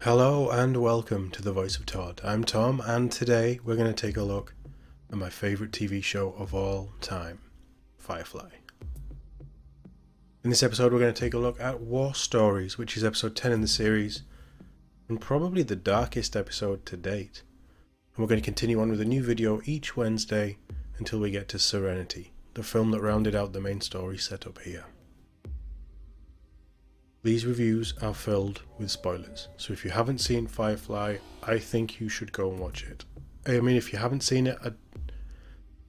Hello and welcome to the Voice of TOD. I'm Tom, and today we're going to take a look at my favourite TV show of all time, Firefly. In this episode we're going to take a look at War Stories, which is episode 10 in the series, and probably the darkest episode to date. And we're going to continue on with a new video each Wednesday until we get to Serenity, the film that rounded out the main story set up here. These reviews are filled with spoilers, so if you haven't seen Firefly, I think you should go and watch it. I mean, if you haven't seen it, I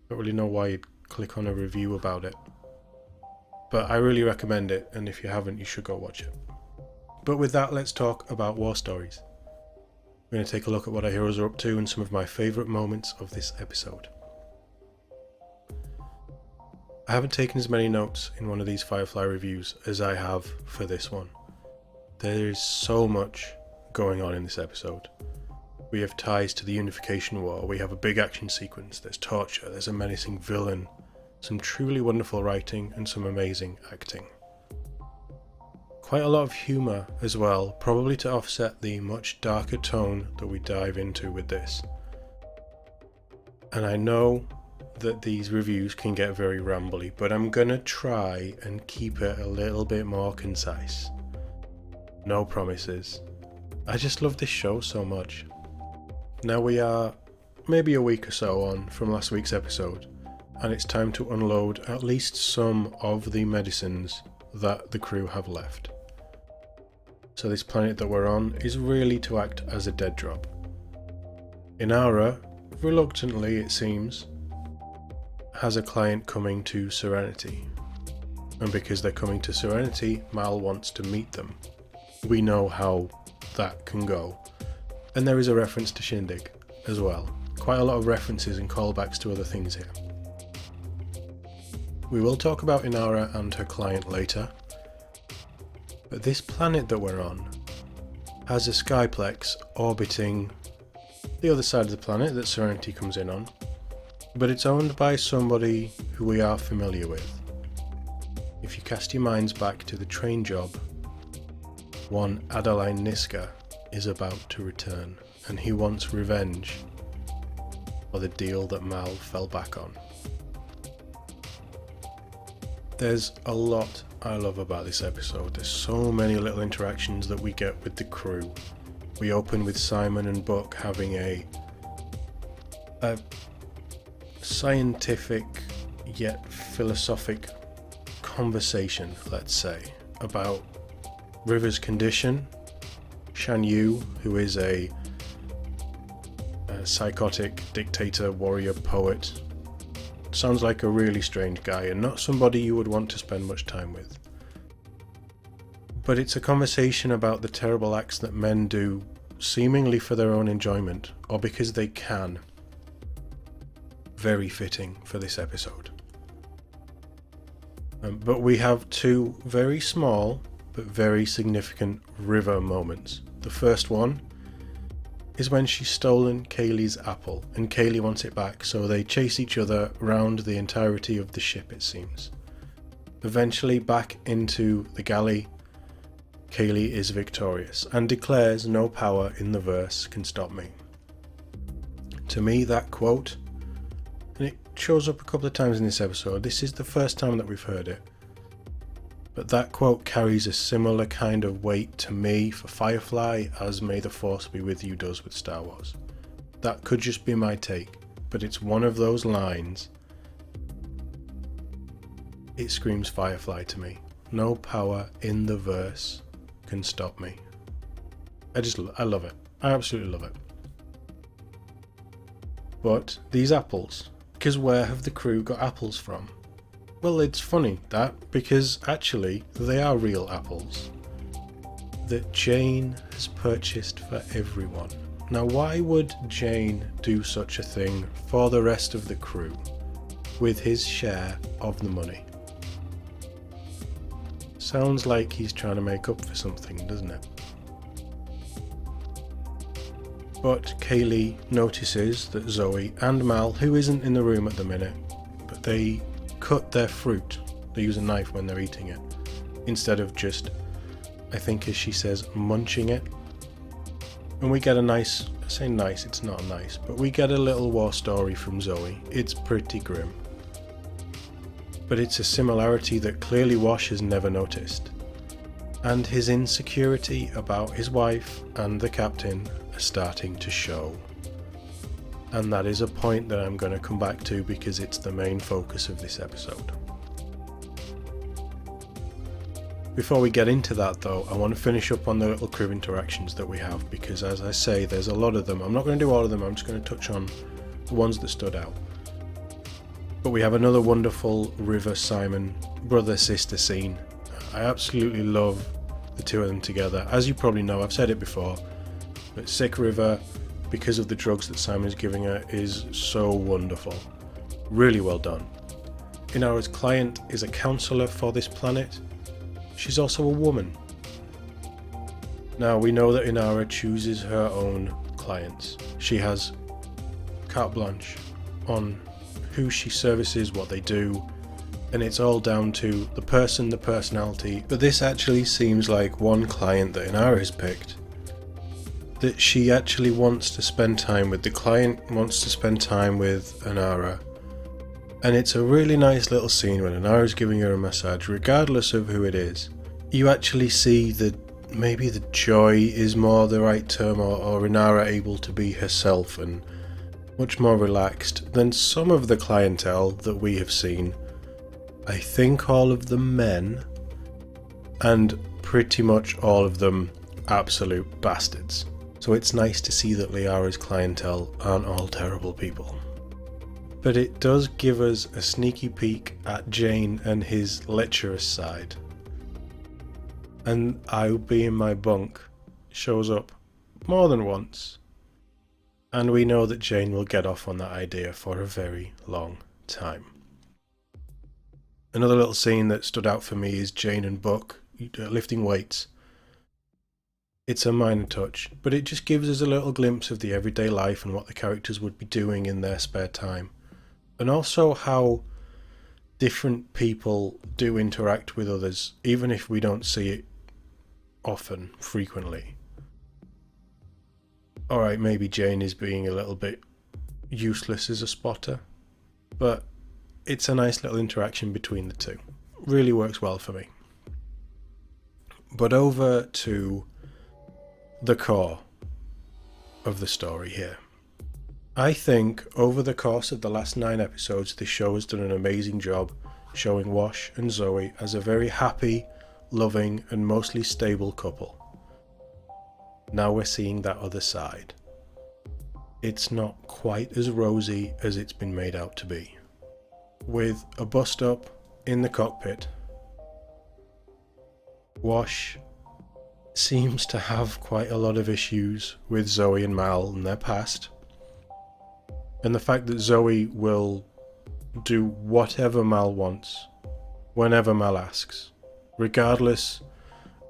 don't really know why you'd click on a review about it. But I really recommend it, and if you haven't, you should go watch it. But with that, let's talk about War Stories. We're going to take a look at what our heroes are up to and some of my favourite moments of this episode. I haven't taken as many notes in one of these Firefly reviews as I have for this one. There is so much going on in this episode. We have ties to the Unification War, we have a big action sequence, there's torture, there's a menacing villain, some truly wonderful writing and some amazing acting. Quite a lot of humour as well, probably to offset the much darker tone that we dive into with this. And I know that these reviews can get very rambly, but I'm gonna try and keep it a little bit more concise. No promises. I just love this show so much. Now we are maybe a week or so on from last week's episode, and it's time to unload at least some of the medicines that the crew have left. So this planet that we're on is really to act as a dead drop. Inara, reluctantly it seems, has a client coming to Serenity, and because they're coming to Serenity, Mal wants to meet them. We know how that can go, and there is a reference to Shindig as well. Quite a lot of references and callbacks to other things here. We will talk about Inara and her client later, but this planet that we're on has a skyplex orbiting the other side of the planet that Serenity comes in on, but it's owned by somebody who we are familiar with. If you cast your minds back to the train job, one Adeli Niska is about to return, and he wants revenge for the deal that Mal fell back on. There's a lot I love about this episode. There's so many little interactions that we get with the crew. We open with Simon and Buck having a scientific yet philosophic conversation, let's say, about River's condition. Shan Yu, who is a psychotic dictator, warrior, poet, sounds like a really strange guy and not somebody you would want to spend much time with. But it's a conversation about the terrible acts that men do, seemingly for their own enjoyment, or because they can. Very fitting for this episode. But we have two very small but very significant River moments. The first one is when she's stolen Kaylee's apple and Kaylee wants it back, so they chase each other around the entirety of the ship, it seems. Eventually back into the galley, Kaylee is victorious and declares no power in the verse can stop me. To me, that quote, and it shows up a couple of times in this episode, this is the first time that we've heard it, but that quote carries a similar kind of weight to me for Firefly as May the Force Be With You does with Star Wars. That could just be my take, but it's one of those lines. It screams Firefly to me. No power in the verse can stop me. I love it. I absolutely love it. But these apples, because where have the crew got apples from? Well, it's funny that, because actually they are real apples that Jane has purchased for everyone. Now, why would Jane do such a thing for the rest of the crew with his share of the money? Sounds like he's trying to make up for something, doesn't it? But Kaylee notices that Zoe and Mal, who isn't in the room at the minute, but they cut their fruit. They use a knife when they're eating it, instead of just, I think as she says, munching it. And we get a nice, I say nice, it's not nice, but we get a little war story from Zoe. It's pretty grim. But it's a similarity that clearly Wash has never noticed. And his insecurity about his wife and the captain are starting to show. And that is a point that I'm going to come back to because it's the main focus of this episode. Before we get into that though, I want to finish up on the little crew interactions that we have, because as I say, there's a lot of them. I'm not going to do all of them, I'm just going to touch on the ones that stood out. But we have another wonderful River Simon brother-sister scene. I absolutely love the two of them together. As you probably know, I've said it before, but Sick River, because of the drugs that Simon's giving her, is so wonderful. Really well done. Inara's client is a counsellor for this planet. She's also a woman. Now we know that Inara chooses her own clients. She has carte blanche on who she services, what they do, and it's all down to the person, the personality. But this actually seems like one client that Inara has picked, that she actually wants to spend time with. The client wants to spend time with Inara, and it's a really nice little scene when Inara's giving her a massage, regardless of who it is. You actually see that maybe the joy is more the right term, or Inara able to be herself and much more relaxed than some of the clientele that we have seen. I think all of them men, and pretty much all of them absolute bastards. So it's nice to see that Liara's clientele aren't all terrible people. But it does give us a sneaky peek at Jane and his lecherous side. And I'll be in my bunk shows up more than once. And we know that Jane will get off on that idea for a very long time. Another little scene that stood out for me is Jane and Buck lifting weights. It's a minor touch, but it just gives us a little glimpse of the everyday life and what the characters would be doing in their spare time. And also how different people do interact with others, even if we don't see it often, frequently. Alright, maybe Jane is being a little bit useless as a spotter, but it's a nice little interaction between the two. Really works well for me. But over to the core of the story here. I think over the course of the last 9 episodes, this show has done an amazing job showing Wash and Zoe as a very happy, loving, and mostly stable couple. Now we're seeing that other side. It's not quite as rosy as it's been made out to be. With a bust up in the cockpit, Wash seems to have quite a lot of issues with Zoe and Mal in their past. And the fact that Zoe will do whatever Mal wants, whenever Mal asks, regardless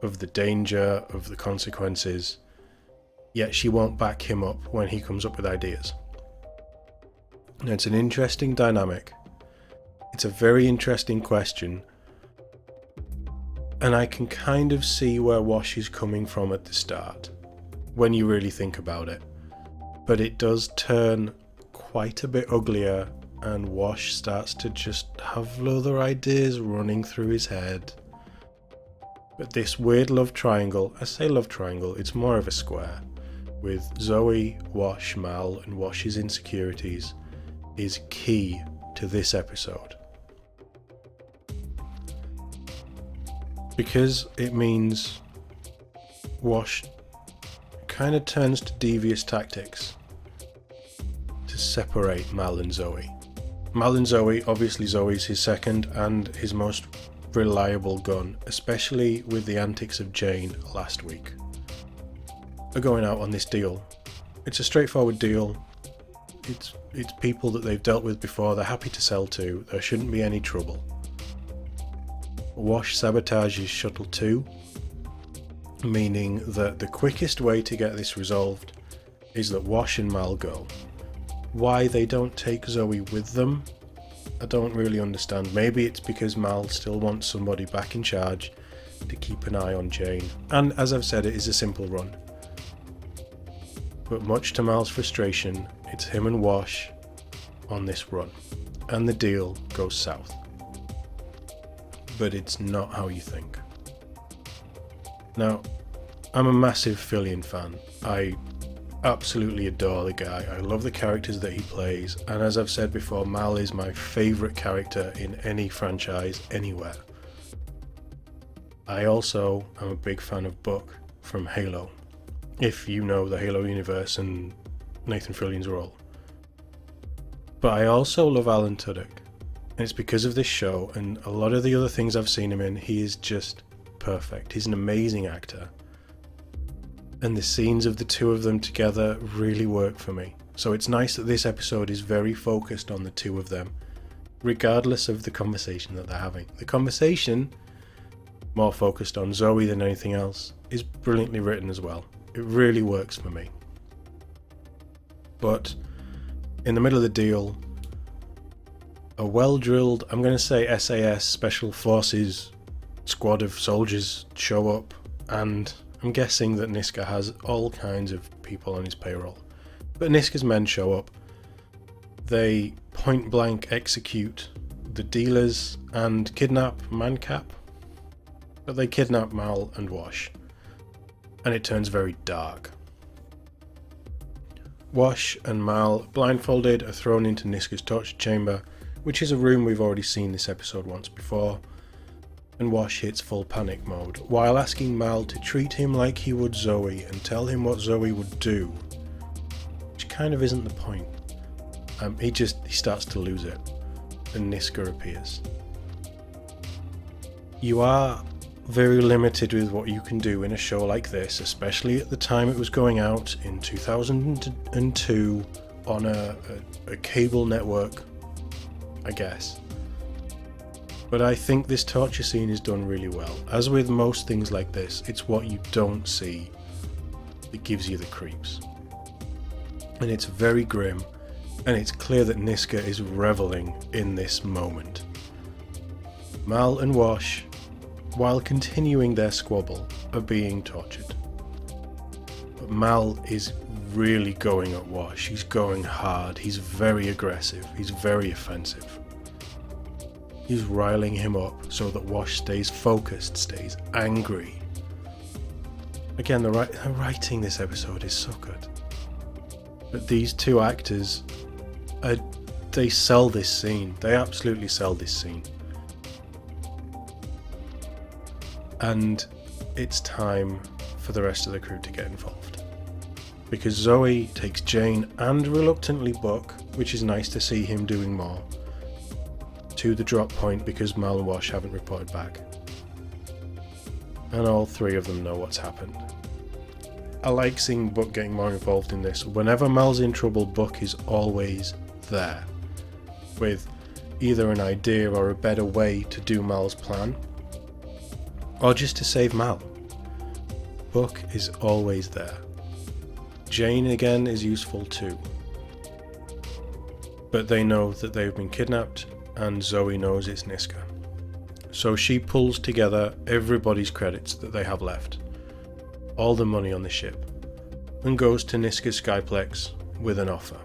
of the danger, of the consequences, yet she won't back him up when he comes up with ideas. Now, it's an interesting dynamic. It's a very interesting question, and I can kind of see where Wash is coming from at the start, when you really think about it. But it does turn quite a bit uglier, and Wash starts to just have other ideas running through his head. But this weird love triangle, I say love triangle, it's more of a square, with Zoe, Wash, Mal, and Wash's insecurities, is key to this episode. Because it means Wash kind of turns to devious tactics to separate Mal and Zoe. Mal and Zoe, obviously Zoe's his second and his most reliable gun, especially with the antics of Jane last week, are going out on this deal. It's a straightforward deal. It's people that they've dealt with before, they're happy to sell to, there shouldn't be any trouble. Wash sabotages Shuttle 2, meaning that the quickest way to get this resolved is that Wash and Mal go. Why they don't take Zoe with them, I don't really understand. Maybe it's because Mal still wants somebody back in charge to keep an eye on Jane. And as I've said, it is a simple run. But much to Mal's frustration, it's him and Wash on this run, and the deal goes south. But it's not how you think. Now, I'm a massive Fillion fan. I absolutely adore the guy. I love the characters that he plays, and as I've said before, Mal is my favourite character in any franchise anywhere. I also am a big fan of Buck from Halo, if you know the Halo universe and Nathan Fillion's role. But I also love Alan Tudyk, and it's because of this show and a lot of the other things I've seen him in. He is just perfect. He's an amazing actor, and the scenes of the two of them together really work for me. So it's nice that this episode is very focused on the two of them, regardless of the conversation that they're having. The conversation, more focused on Zoe than anything else, is brilliantly written as well. It really works for me. But in the middle of the deal, a well-drilled, I'm going to say SAS Special Forces squad of soldiers show up, and I'm guessing that Niska has all kinds of people on his payroll. But Niska's men show up. They point blank execute the dealers and kidnap Mancap. But they kidnap Mal and Wash. And it turns very dark. Wash and Mal, blindfolded, are thrown into Niska's torture chamber, which is a room we've already seen this episode once before, and Wash hits full panic mode, while asking Mal to treat him like he would Zoe and tell him what Zoe would do, which kind of isn't the point. He starts to lose it, and Niska appears. You are very limited with what you can do in a show like this, especially at the time it was going out in 2002 on a cable network, I guess. But I think this torture scene is done really well. As with most things like this, it's what you don't see that gives you the creeps. And it's very grim, and it's clear that Niska is reveling in this moment. Mal and Wash, while continuing their squabble, are being tortured. But Mal is really going at Wash. He's going hard. He's very aggressive. He's very offensive. He's riling him up so that Wash stays focused, stays angry. Again, the writing this episode is so good. But these two actors, they sell this scene. They absolutely sell this scene. And it's time for the rest of the crew to get involved. Because Zoe takes Jane and reluctantly Buck, which is nice to see him doing more, to the drop point because Mal and Wash haven't reported back. And all three of them know what's happened. I like seeing Buck getting more involved in this. Whenever Mal's in trouble, Buck is always there, with either an idea or a better way to do Mal's plan, or just to save Mal. Buck is always there. Jane again is useful too. But they know that they've been kidnapped, and Zoe knows it's Niska. So she pulls together everybody's credits that they have left, all the money on the ship, and goes to Niska's Skyplex with an offer.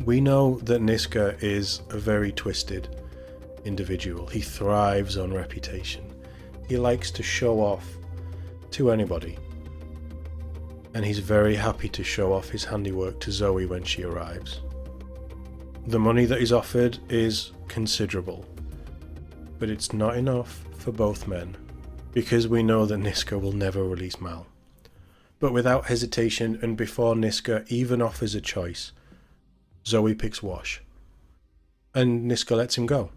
We know that Niska is a very twisted individual. He thrives on reputation. He likes to show off to anybody, and he's very happy to show off his handiwork to Zoe when she arrives. The money that is offered is considerable, but it's not enough for both men, because we know that Niska will never release Mal. But without hesitation, and before Niska even offers a choice, Zoe picks Wash, and Niska lets him go.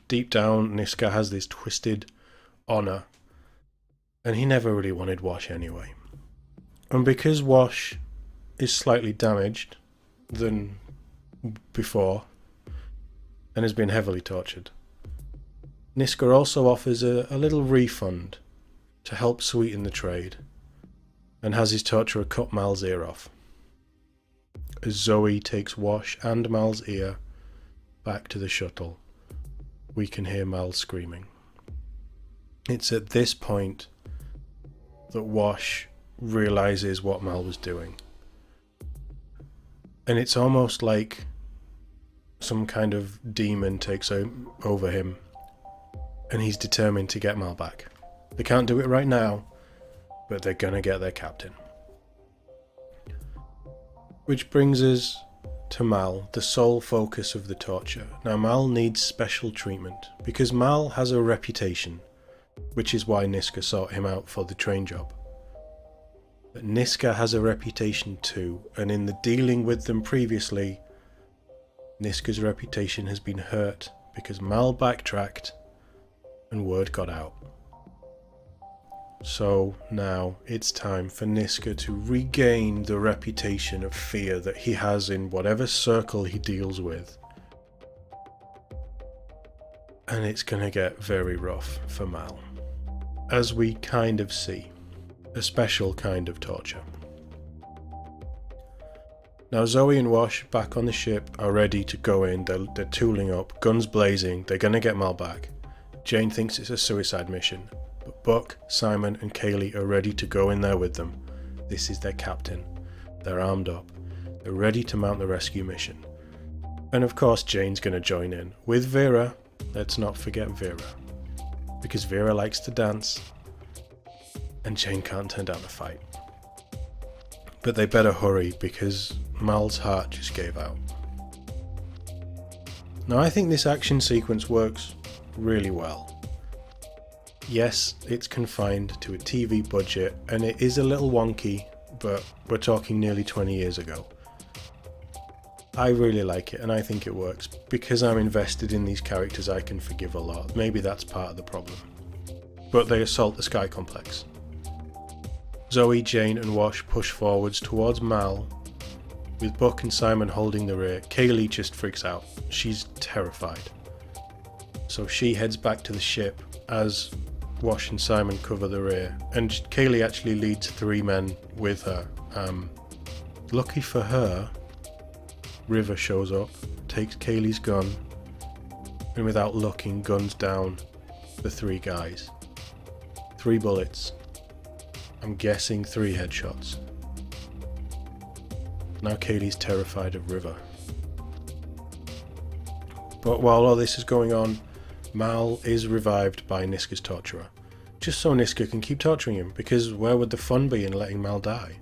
Deep down, Niska has this twisted honour, and he never really wanted Wash anyway. And because Wash is slightly damaged than before, and has been heavily tortured, Niska also offers a little refund to help sweeten the trade, and has his torturer cut Mal's ear off. As Zoe takes Wash and Mal's ear back to the shuttle, we can hear Mal screaming. It's at this point that Wash realizes what Mal was doing. And it's almost like some kind of demon takes over him, and he's determined to get Mal back. They can't do it right now, but they're gonna get their captain. Which brings us to Mal, the sole focus of the torture. Now Mal needs special treatment because Mal has a reputation, which is why Niska sought him out for the train job. But Niska has a reputation too, and in the dealing with them previously, Niska's reputation has been hurt because Mal backtracked and word got out. So now it's time for Niska to regain the reputation of fear that he has in whatever circle he deals with. And it's gonna get very rough for Mal, as we kind of see. A special kind of torture. Now Zoe and Wash, back on the ship, are ready to go in. They're tooling up, guns blazing. They're gonna get Mal back. Jane thinks it's a suicide mission, but Buck, Simon and Kaylee are ready to go in there with them. This is their captain. They're armed up. They're ready to mount the rescue mission. And of course Jane's gonna join in with Vera. Let's not forget Vera, because Vera likes to dance and Jane can't turn down a fight. But they better hurry because Mal's heart just gave out. Now I think this action sequence works really well. Yes, it's confined to a TV budget and it is a little wonky, but we're talking nearly 20 years ago. I really like it and I think it works. Because I'm invested in these characters, I can forgive a lot. Maybe that's part of the problem. But they assault the Sky Complex. Zoe, Jane and Wash push forwards towards Mal, with Buck and Simon holding the rear. Kaylee just freaks out. She's terrified. So she heads back to the ship as Wash and Simon cover the rear, and Kaylee actually leads 3 men with her. Lucky for her, River shows up, takes Kaylee's gun, and without looking guns down the 3 guys. 3 bullets. I'm guessing 3 headshots. Now Kaylee's terrified of River. But while all this is going on, Mal is revived by Niska's torturer. Just so Niska can keep torturing him, because where would the fun be in letting Mal die?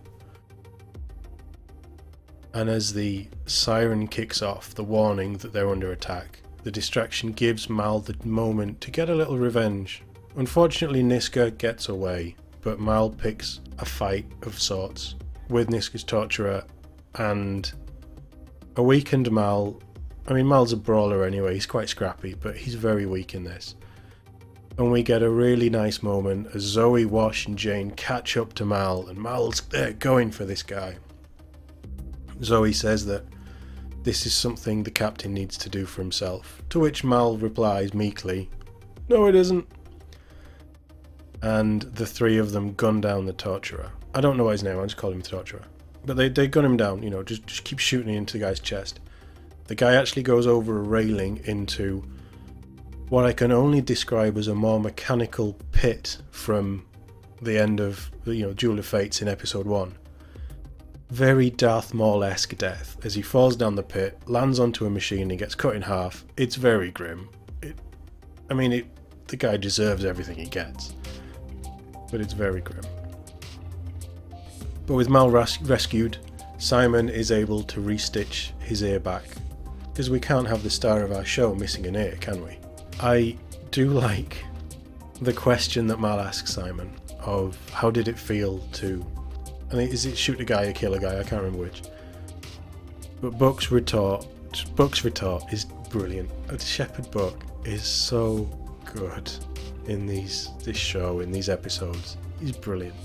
And as the siren kicks off, the warning that they're under attack, the distraction gives Mal the moment to get a little revenge. Unfortunately Niska gets away, but Mal picks a fight of sorts with Niska's torturer and a weakened Mal. I mean, Mal's a brawler anyway, he's quite scrappy, but he's very weak in this. And we get a really nice moment as Zoe, Wash and Jane catch up to Mal, and Mal's there going for this guy. Zoe says that this is something the captain needs to do for himself, to which Mal replies meekly, "No it isn't." And the 3 of them gun down the torturer. I don't know what his name, I just call him torturer. But they gun him down, just keep shooting into the guy's chest. The guy actually goes over a railing into what I can only describe as a more mechanical pit from the end of Duel of Fates in episode 1. Very Darth Maul-esque death as he falls down the pit, lands onto a machine and gets cut in half. It's very grim. The guy deserves everything he gets. But it's very grim. But with Mal rescued, Simon is able to restitch his ear back, because we can't have the star of our show missing an ear, can we? I do like the question that Mal asks Simon of how did it feel to, is it shoot a guy or kill a guy? I can't remember which. But Buck's retort is brilliant. Shepherd Buck is so good in this show, in these episodes. He's brilliant.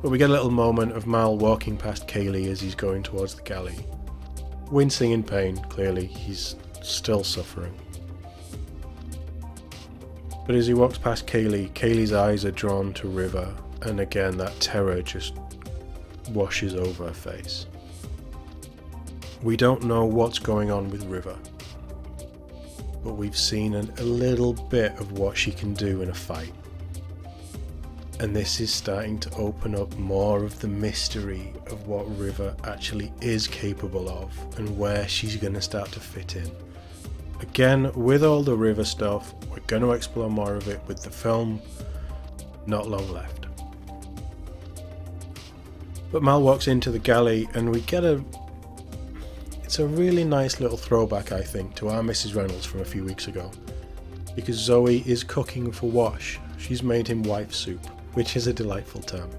But we get a little moment of Mal walking past Kaylee as he's going towards the galley. Wincing in pain, clearly, he's still suffering. But as he walks past Kaylee's eyes are drawn to River, and again that terror just washes over her face. We don't know what's going on with River, but we've seen a little bit of what she can do in a fight. And this is starting to open up more of the mystery of what River actually is capable of and where she's going to start to fit in. Again, with all the River stuff, we're going to explore more of it with the film. Not long left. But Mal walks into the galley and we get it's a really nice little throwback, I think, to our Mrs. Reynolds from a few weeks ago. Because Zoe is cooking for Wash. She's made him wife soup, which is a delightful term.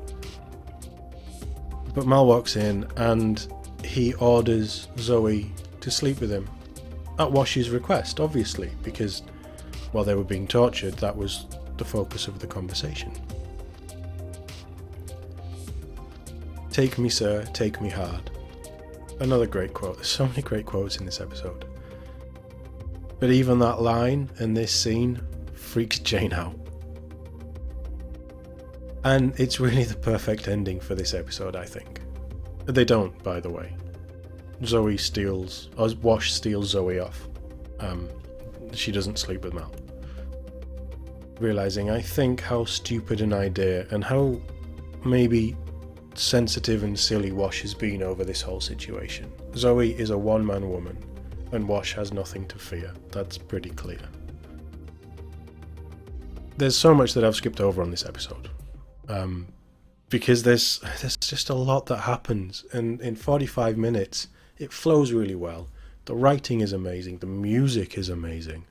But Mal walks in and he orders Zoe to sleep with him. At Wash's request, obviously, because while they were being tortured, that was the focus of the conversation. Take me, sir, take me hard. Another great quote. There's so many great quotes in this episode. But even that line and this scene freaks Jane out. And it's really the perfect ending for this episode, I think. They don't, by the way. Wash steals Zoe off. She doesn't sleep with Mal. Realising, I think, how stupid an idea and how maybe sensitive and silly Wash has been over this whole situation. Zoe is a one-man woman, and Wash has nothing to fear. That's pretty clear. There's so much that I've skipped over on this episode. Because there's just a lot that happens, and in 45 minutes it flows really well. The writing is amazing, the music is amazing,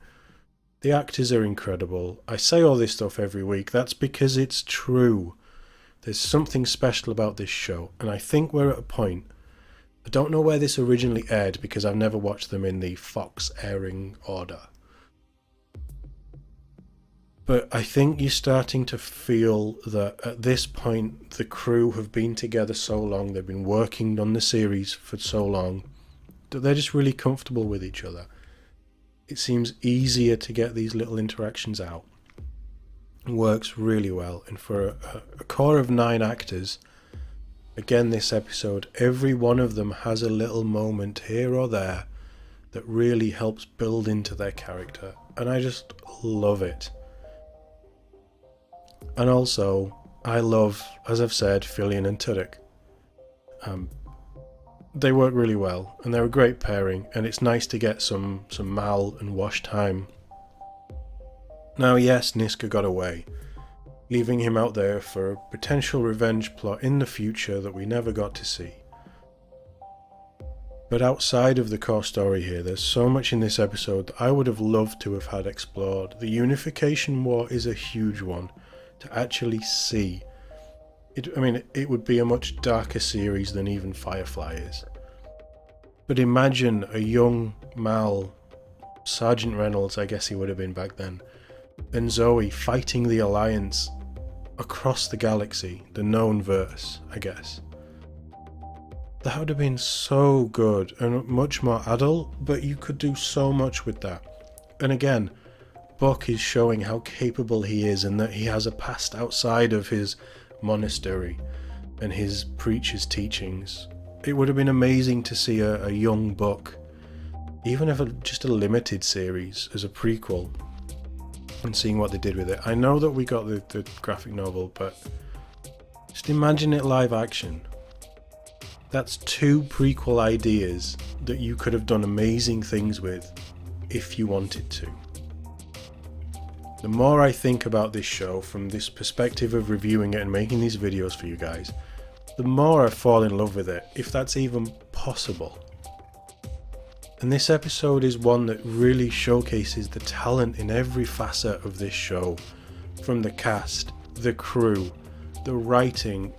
the actors are incredible. I say all this stuff every week, that's because it's true. There's something special about this show, and I think we're at a point, I don't know where this originally aired because I've never watched them in the Fox airing order. But I think you're starting to feel that at this point the crew have been together so long, they've been working on the series for so long, that they're just really comfortable with each other. It seems easier to get these little interactions out. It works really well, and for a core of 9 actors, again this episode, every one of them has a little moment here or there that really helps build into their character, and I just love it. And also, I love, as I've said, Fillion and Turek. They work really well, and they're a great pairing, and it's nice to get some Mal and Wash time. Now yes, Niska got away, leaving him out there for a potential revenge plot in the future that we never got to see. But outside of the core story here, there's so much in this episode that I would have loved to have had explored. The Unification War is a huge one to actually see. It would be a much darker series than even Firefly is. But imagine a young Mal, Sergeant Reynolds, I guess he would have been back then, and Zoe fighting the Alliance across the galaxy, the known verse, I guess. That would have been so good and much more adult, but you could do so much with that. And again, Buck is showing how capable he is and that he has a past outside of his monastery and his preacher's teachings. It would have been amazing to see a young Buck, even if just a limited series as a prequel, and seeing what they did with it. I know that we got the graphic novel, but just imagine it live action. That's 2 prequel ideas that you could have done amazing things with if you wanted to. The more I think about this show from this perspective of reviewing it and making these videos for you guys, the more I fall in love with it, if that's even possible. And this episode is one that really showcases the talent in every facet of this show. From the cast, the crew, the writing,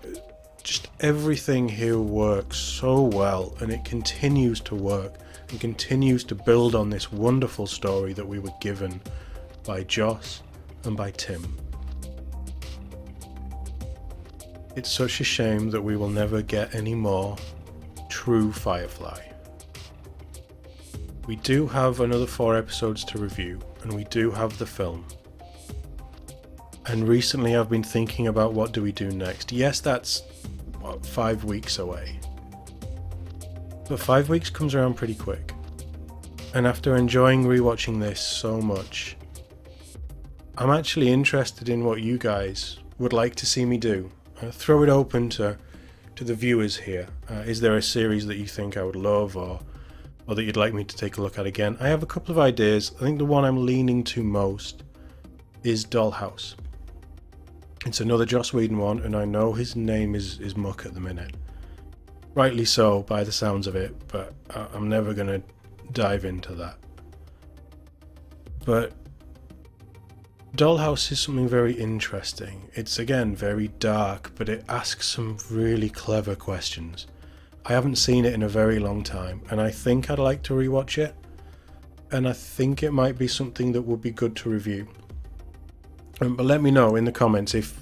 just everything here works so well, and it continues to work and continues to build on this wonderful story that we were given by Joss and by Tim. It's such a shame that we will never get any more true Firefly. We do have another 4 episodes to review, and we do have the film. And recently I've been thinking about what do we do next. Yes, that's 5 weeks away. But 5 weeks comes around pretty quick. And after enjoying rewatching this so much, I'm actually interested in what you guys would like to see me do. Throw it open to the viewers here. Is there a series that you think I would love, or that you'd like me to take a look at again? I have a couple of ideas. I think the one I'm leaning to most is Dollhouse. It's another Joss Whedon one, and I know his name is muck at the minute. Rightly so, by the sounds of it, but I'm never going to dive into that. But Dollhouse is something very interesting. It's again very dark, but it asks some really clever questions. I haven't seen it in a very long time, and I think I'd like to rewatch it, and I think it might be something that would be good to review. But let me know in the comments if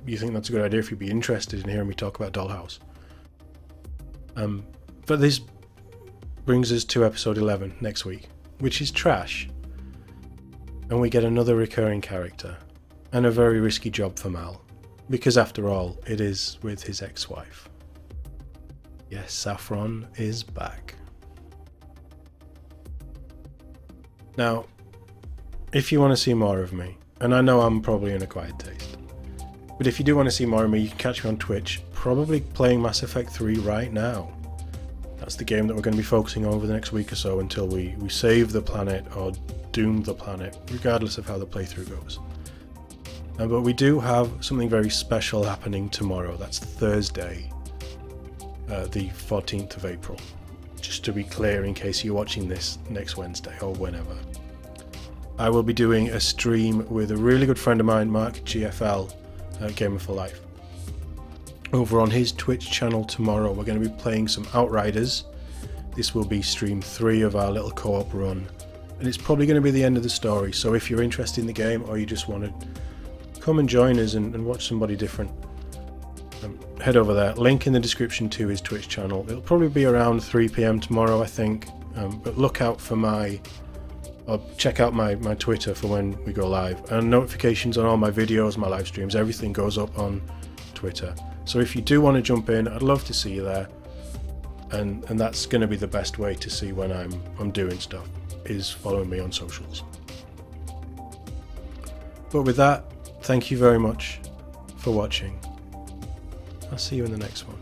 you think that's a good idea, if you'd be interested in hearing me talk about Dollhouse. But this brings us to episode 11 next week, which is trash. And we get another recurring character, and a very risky job for Mal, because after all, it is with his ex-wife. Yes, Saffron is back. Now, if you want to see more of me, and I know I'm probably an acquired taste, but if you do want to see more of me, you can catch me on Twitch, probably playing Mass Effect 3 right now. That's the game that we're going to be focusing on over the next week or so until we save the planet or doom the planet, regardless of how the playthrough goes. But we do have something very special happening tomorrow. That's Thursday, the 14th of April. Just to be clear, in case you're watching this next Wednesday or whenever. I will be doing a stream with a really good friend of mine, Mark GFL, Gamer for Life. Over on his Twitch channel tomorrow, we're going to be playing some Outriders. This will be stream 3 of our little co-op run, and it's probably going to be the end of the story. So if you're interested in the game, or you just want to come and join us and watch somebody different, head over there. Link in the description to his Twitch channel. It'll probably be around 3 PM tomorrow, I think. But look out for or check out my Twitter for when we go live. And notifications on all my videos, my live streams, everything goes up on Twitter. So if you do want to jump in, I'd love to see you there. And that's going to be the best way to see when I'm doing stuff, is following me on socials. But with that, thank you very much for watching. I'll see you in the next one.